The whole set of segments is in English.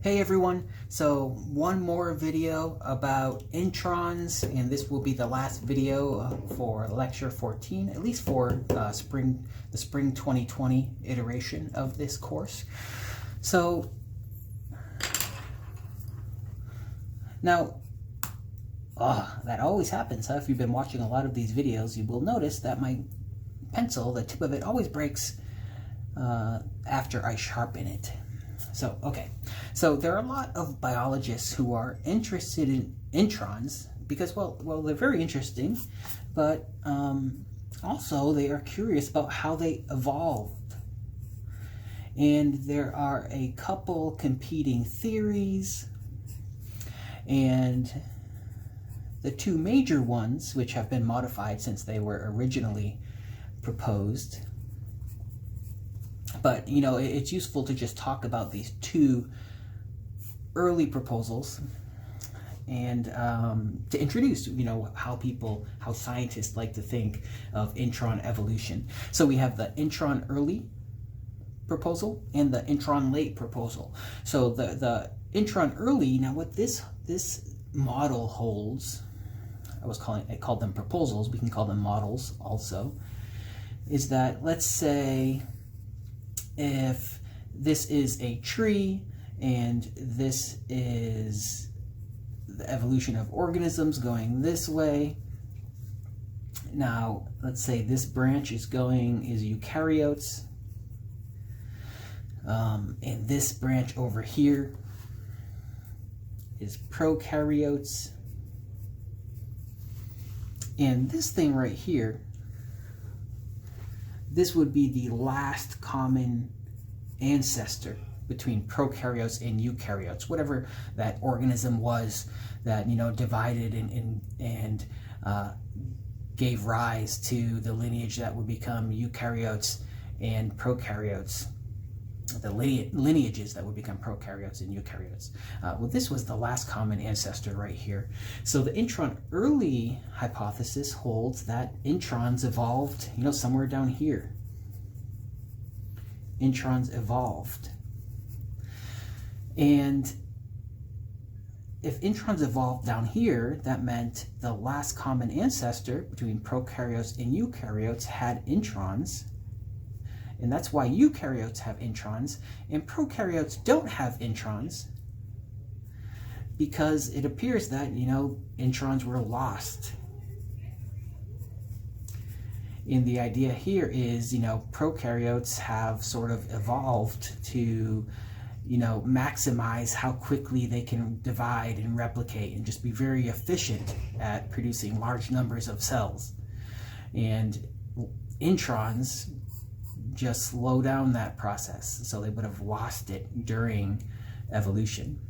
Hey everyone, so one more video about introns, and this will be the last video for lecture 14, at least for the spring 2020 iteration of this course. So now, that always happens, huh? If you've been watching a lot of these videos, you will notice that my pencil, the tip of it, always breaks after I sharpen it. So, okay. So there are a lot of biologists who are interested in introns because, well, they're very interesting, but also they are curious about how they evolved. And there are a couple competing theories, and the two major ones, which have been modified since they were originally proposed. But, you know, it's useful to just talk about these two early proposals and to introduce, you know, how scientists like to think of intron evolution. So we have the intron early proposal and the intron late proposal. So the intron early, now what this model holds, I called them proposals, we can call them models also, is that, let's say, if this is a tree and this is the evolution of organisms going this way, now let's say this branch is eukaryotes, and this branch over here is prokaryotes, and this thing right here, this would be the last common ancestor between prokaryotes and eukaryotes, whatever that organism was that, you know, divided and gave rise to the lineage that would become eukaryotes and prokaryotes, the lineages that would become prokaryotes and eukaryotes. Well, this was the last common ancestor right here. So the intron early hypothesis holds that introns evolved, you know, somewhere down here. Introns evolved. And if introns evolved down here, that meant the last common ancestor between prokaryotes and eukaryotes had introns. And that's why eukaryotes have introns and prokaryotes don't have introns, because it appears that, you know, introns were lost. And the idea here is, you know, prokaryotes have sort of evolved to, you know, maximize how quickly they can divide and replicate and just be very efficient at producing large numbers of cells. And introns just slow down that process, so they would have lost it during evolution.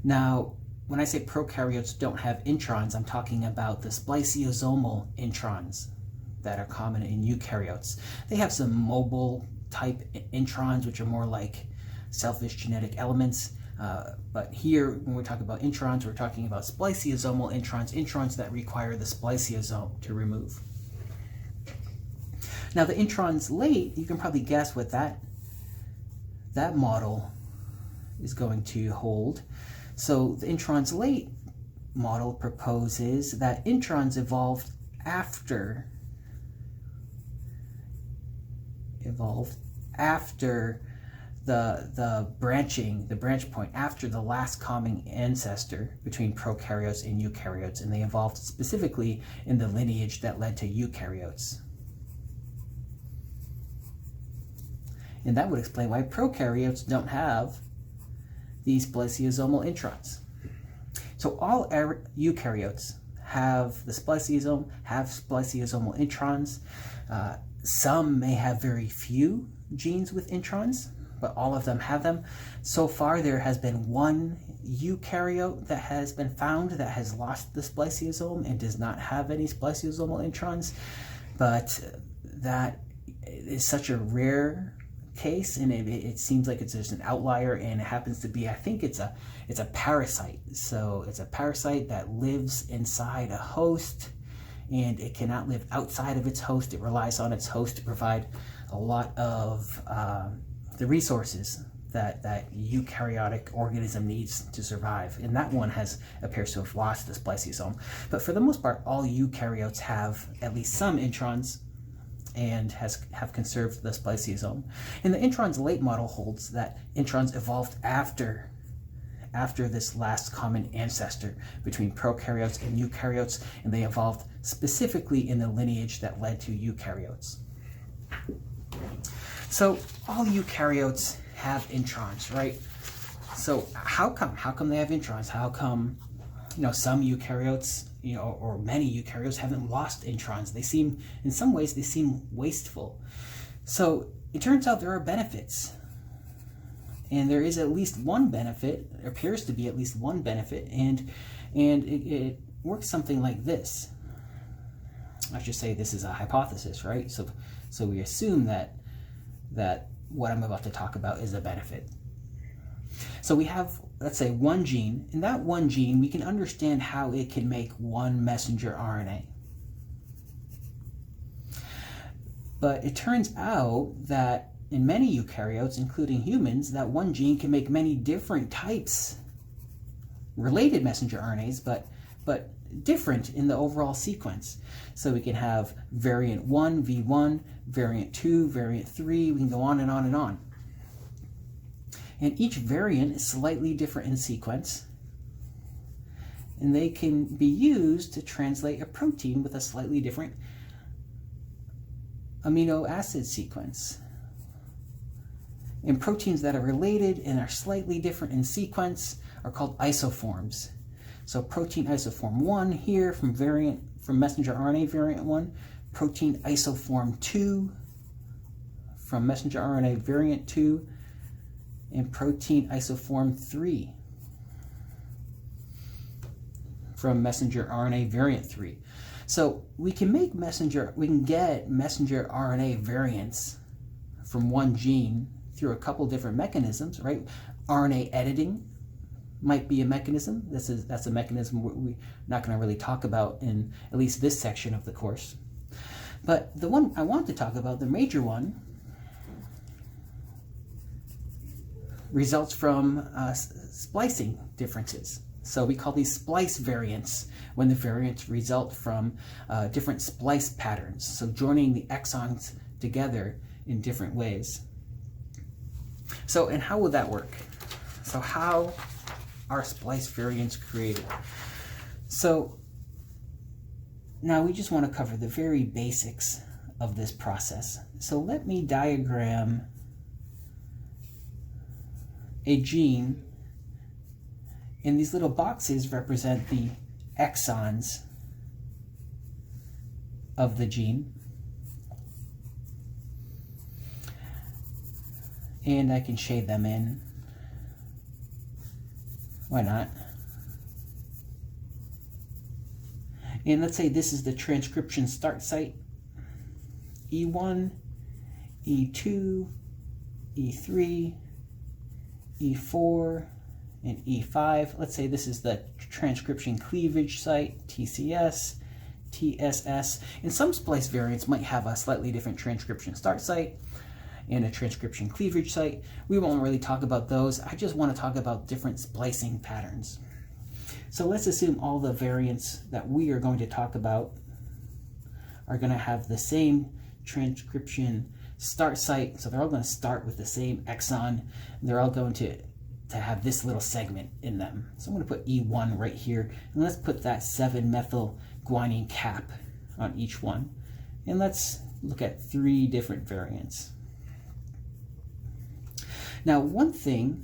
Now, when I say prokaryotes don't have introns, I'm talking about the spliceosomal introns that are common in eukaryotes. They have some mobile type introns, which are more like selfish genetic elements. But here, when we're talking about introns, we're talking about spliceosomal introns that require the spliceosome to remove. Now, the introns late, you can probably guess what that model is going to hold. So the introns late model proposes that introns evolved after the branch point, after the last common ancestor between prokaryotes and eukaryotes, and they evolved specifically in the lineage that led to eukaryotes. And that would explain why prokaryotes don't have these spliceosomal introns. So all eukaryotes have the spliceosome, have spliceosomal introns. Some may have very few genes with introns, but all of them have them. So far, there has been one eukaryote that has been found that has lost the spliceosome and does not have any spliceosomal introns, but that is such a rare case, and it seems like it's just an outlier, and it happens to be, I think it's a parasite. So it's a parasite that lives inside a host, and it cannot live outside of its host. It relies on its host to provide a lot of the resources that eukaryotic organism needs to survive, and that one appears to have lost the spliceosome. But for the most part, all eukaryotes have at least some introns and have conserved the spliceosome. And the introns late model holds that introns evolved after this last common ancestor between prokaryotes and eukaryotes, and they evolved specifically in the lineage that led to eukaryotes. So all eukaryotes have introns, right? So how come they have introns? How come, some eukaryotes, or many eukaryotes haven't lost introns? They seem, in some ways, they seem wasteful. So it turns out there are benefits. And there is at least one benefit, appears to be at least one benefit, and it works something like this. I should say this is a hypothesis, right? So we assume that what I'm about to talk about is a benefit. So we have, let's say, one gene, and that one gene, we can understand how it can make one messenger RNA. But it turns out that in many eukaryotes, including humans, that one gene can make many different types, related messenger RNAs, but different in the overall sequence. So we can have variant 1, V1, variant 2, variant 3, we can go on and on and on. And each variant is slightly different in sequence, and they can be used to translate a protein with a slightly different amino acid sequence. And proteins that are related and are slightly different in sequence are called isoforms. So protein isoform 1 here from messenger RNA variant 1, protein isoform 2 from messenger RNA variant 2, and protein isoform 3 from messenger RNA variant 3. So we can get messenger RNA variants from one gene through a couple different mechanisms, right? RNA editing might be a mechanism. That's a mechanism we're not going to really talk about in at least this section of the course. But the one I want to talk about, the major one, results from splicing differences. So we call these splice variants when the variants result from different splice patterns. So joining the exons together in different ways. So, and how would that work? So how are splice variants created? So now we just want to cover the very basics of this process. So let me diagram a gene, and these little boxes represent the exons of the gene. And I can shade them in. Why not? And let's say this is the transcription start site. E1, E2, E3, E4, and E5. Let's say this is the transcription cleavage site, TCS, TSS. And some splice variants might have a slightly different transcription start site and a transcription cleavage site. We won't really talk about those. I just want to talk about different splicing patterns. So let's assume all the variants that we are going to talk about are going to have the same transcription start site. So they're all going to start with the same exon. They're all going to have this little segment in them. So I'm going to put E1 right here, and let's put that 7-methyl guanine cap on each one. And let's look at 3 different variants. Now, one thing,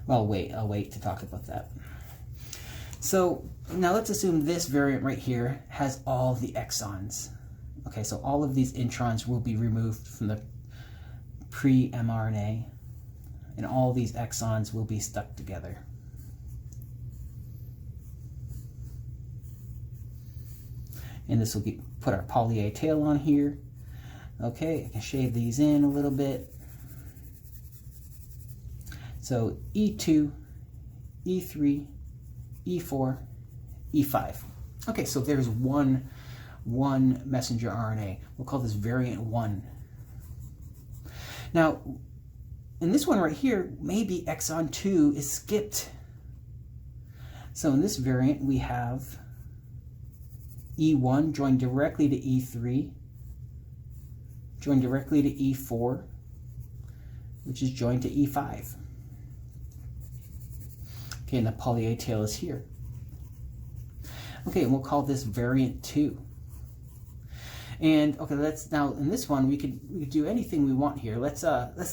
well, I'll wait to talk about that. So now let's assume this variant right here has all the exons. Okay, so all of these introns will be removed from the pre-mRNA, and all these exons will be stuck together. And this will put our poly A tail on here. Okay, I can shade these in a little bit. So E2, E3, E4, E5. Okay, so there's one messenger RNA. We'll call this variant 1. Now, in this one right here, maybe exon 2 is skipped. So in this variant, we have E1 joined directly to E3, joined directly to E4, which is joined to E5. Okay, and the poly A tail is here. Okay, and we'll call this variant 2. And okay, let's now in this one we could do anything we want here. Let's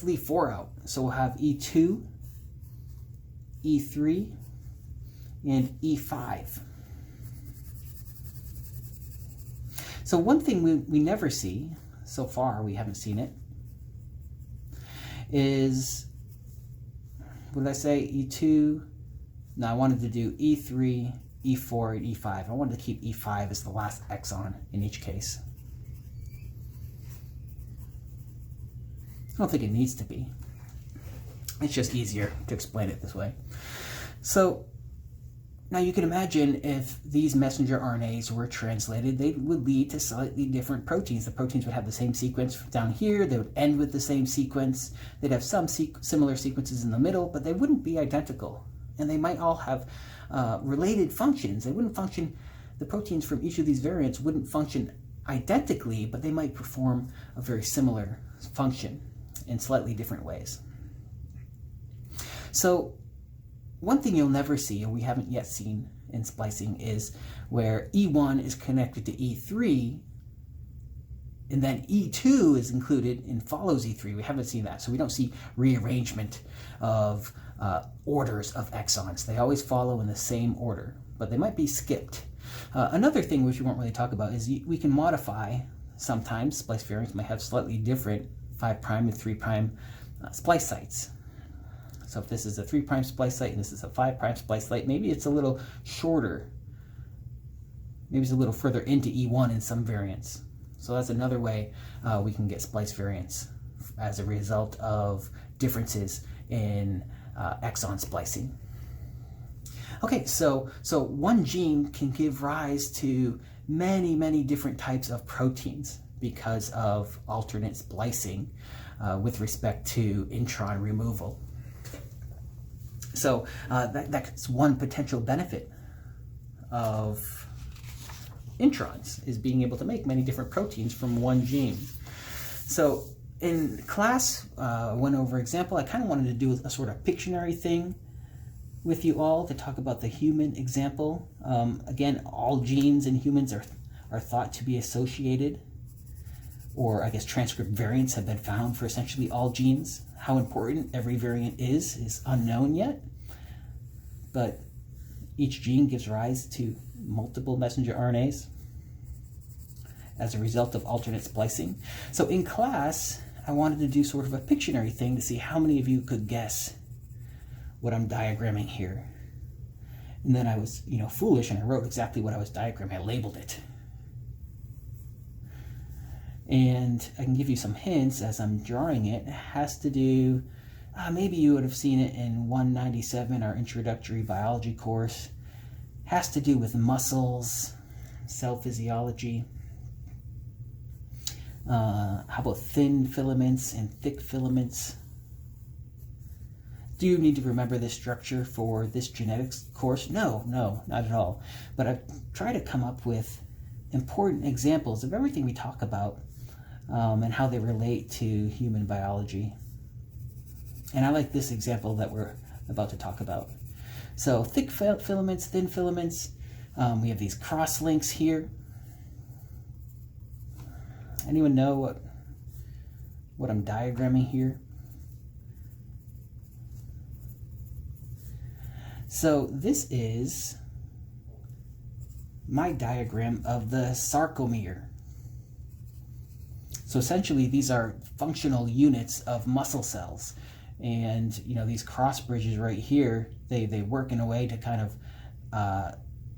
leave 4 out. So we'll have E2, E3, and E5. So one thing we never see so far, we haven't seen it, is, what did I say? E2. No, I wanted to do E3, E4, and E5. I wanted to keep E5 as the last exon in each case. I don't think it needs to be. It's just easier to explain it this way. So now you can imagine if these messenger RNAs were translated, they would lead to slightly different proteins. The proteins would have the same sequence down here. They would end with the same sequence. They'd have some similar sequences in the middle, but they wouldn't be identical. And they might all have related functions. They wouldn't function, the proteins from each of these variants wouldn't function identically, but they might perform a very similar function in slightly different ways. So one thing you'll never see, or we haven't yet seen in splicing, is where E1 is connected to E3, and then E2 is included and follows E3. We haven't seen that, so we don't see rearrangement of orders of exons. They always follow in the same order, but they might be skipped. Another thing which we won't really talk about is we can modify, sometimes splice variants might have slightly different 5' and 3' splice sites. So if this is a 3' splice site and this is a 5' splice site, maybe it's a little shorter. Maybe it's a little further into E1 in some variants. So that's another way we can get splice variants as a result of differences in exon splicing. Okay, so one gene can give rise to many, many different types of proteins because of alternate splicing with respect to intron removal. So that's one potential benefit of introns, is being able to make many different proteins from one gene. So in class, I went over example. I kind of wanted to do a sort of Pictionary thing with you all to talk about the human example. Again, all genes in humans are thought to be associated, or I guess transcript variants have been found for essentially all genes. How important every variant is unknown yet, but each gene gives rise to multiple messenger RNAs as a result of alternate splicing. So in class, I wanted to do sort of a Pictionary thing to see how many of you could guess what I'm diagramming here. And then I was, foolish, and I wrote exactly what I was diagramming. I labeled it. And I can give you some hints as I'm drawing it. It has to do, maybe you would have seen it in 197, our introductory biology course. It has to do with muscles, cell physiology. How about thin filaments and thick filaments? Do you need to remember this structure for this genetics course? No, not at all. But I've tried to come up with important examples of everything we talk about and how they relate to human biology. And I like this example that we're about to talk about. So thick filaments, thin filaments, we have these cross links here. Anyone know what I'm diagramming here? So this is my diagram of the sarcomere. So essentially these are functional units of muscle cells. And these cross bridges right here, they work in a way to kind of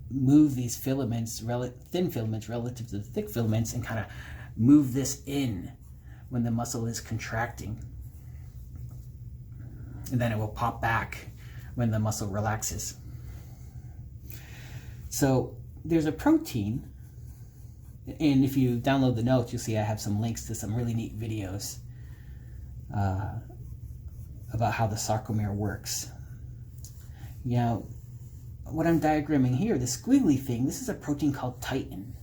move these filaments, thin filaments relative to the thick filaments, and kind of move this in when the muscle is contracting. And then it will pop back when the muscle relaxes. So there's a protein, and if you download the notes, you'll see I have some links to some really neat videos about how the sarcomere works. You know, what I'm diagramming here, the squiggly thing, this is a protein called titin.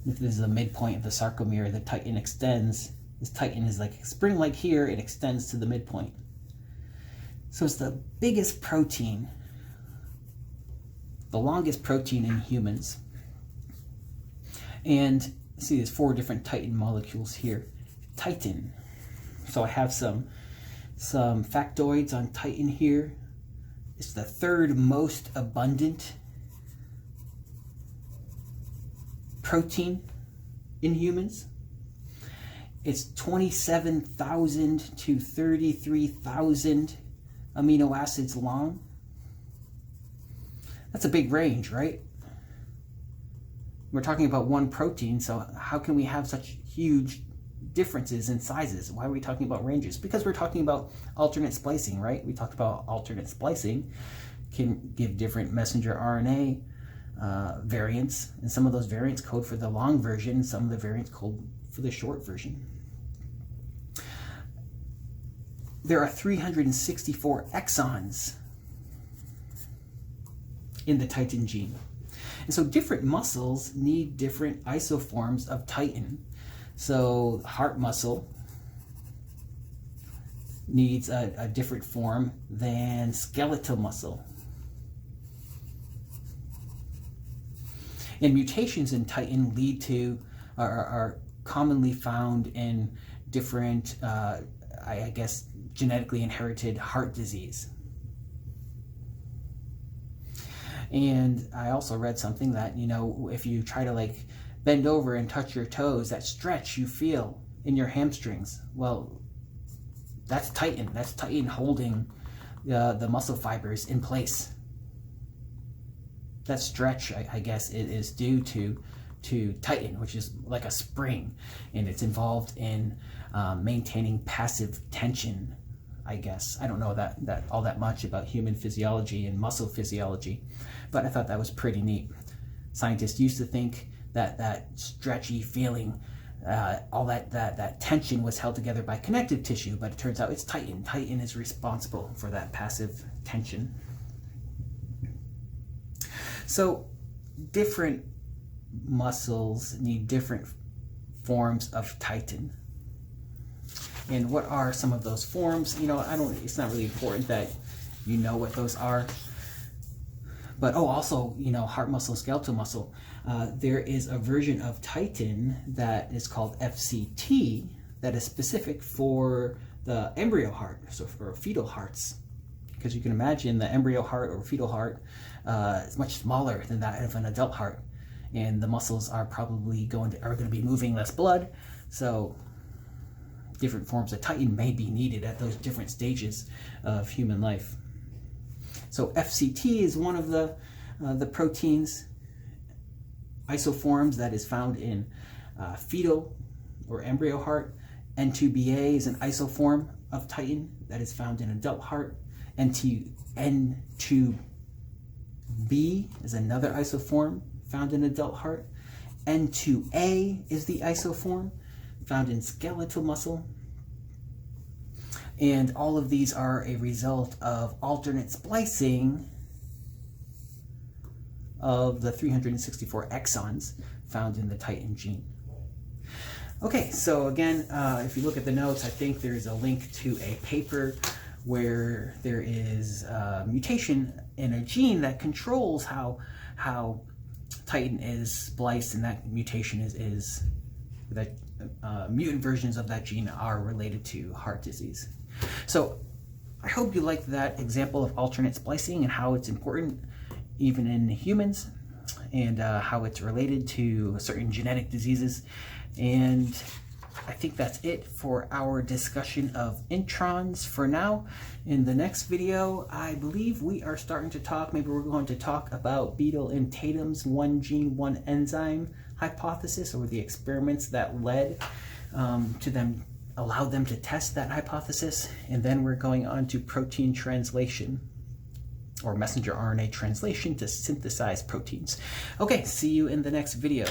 If this is the midpoint of the sarcomere, the titin extends. This titin is like a spring, like here, it extends to the midpoint. So it's the biggest protein, the longest protein in humans. And see, there's 4 different titin molecules here. Titin. So I have some factoids on titin here. It's the 3rd most abundant protein in humans. It's 27,000 to 33,000 amino acids long. That's a big range, right? We're talking about one protein, so how can we have such huge differences in sizes? Why are we talking about ranges? Because we're talking about alternate splicing, right? We talked about alternate splicing can give different messenger RNA variants, and some of those variants code for the long version, some of the variants code for the short version. There are 364 exons in the titin gene. And so different muscles need different isoforms of titin. So heart muscle needs a different form than skeletal muscle. And mutations in titin lead to, are commonly found in different, I guess, genetically inherited heart disease. And I also read something that, you know, if you try to like bend over and touch your toes, that stretch you feel in your hamstrings, well, that's titin. That's titin holding the muscle fibers in place. That stretch, I guess, is due to titin, which is like a spring, and it's involved in maintaining passive tension, I guess. I don't know that all that much about human physiology and muscle physiology, but I thought that was pretty neat. Scientists used to think that stretchy feeling, all that tension was held together by connective tissue, but it turns out it's titin. Titin is responsible for that passive tension. So different muscles need different forms of titin. And what are some of those forms? You know, it's not really important that you know what those are. But also, you know, heart muscle, skeletal muscle, there is a version of titin that is called FCT that is specific for the embryo heart, so for fetal hearts. Because you can imagine the embryo heart or fetal heart is much smaller than that of an adult heart. And the muscles are probably going to be moving less blood. So different forms of titin may be needed at those different stages of human life. So FCT is one of the proteins isoforms that is found in fetal or embryo heart. N2BA is an isoform of titin that is found in adult heart. N2B is another isoform found in adult heart. N2A is the isoform found in skeletal muscle. And all of these are a result of alternate splicing of the 364 exons found in the titin gene. Okay, so again, if you look at the notes, I think there's a link to a paper where there is a mutation in a gene that controls how titin is spliced, and that mutation is that mutant versions of that gene are related to heart disease. So I hope you liked that example of alternate splicing and how it's important even in humans, and how it's related to certain genetic diseases. And I think that's it for our discussion of introns for now. In the next video, I believe we are starting to talk, maybe we're going to talk about Beadle and Tatum's one gene, one enzyme hypothesis, or the experiments that led to them, allowed them to test that hypothesis. And then we're going on to protein translation, or messenger RNA translation to synthesize proteins. Okay, see you in the next video.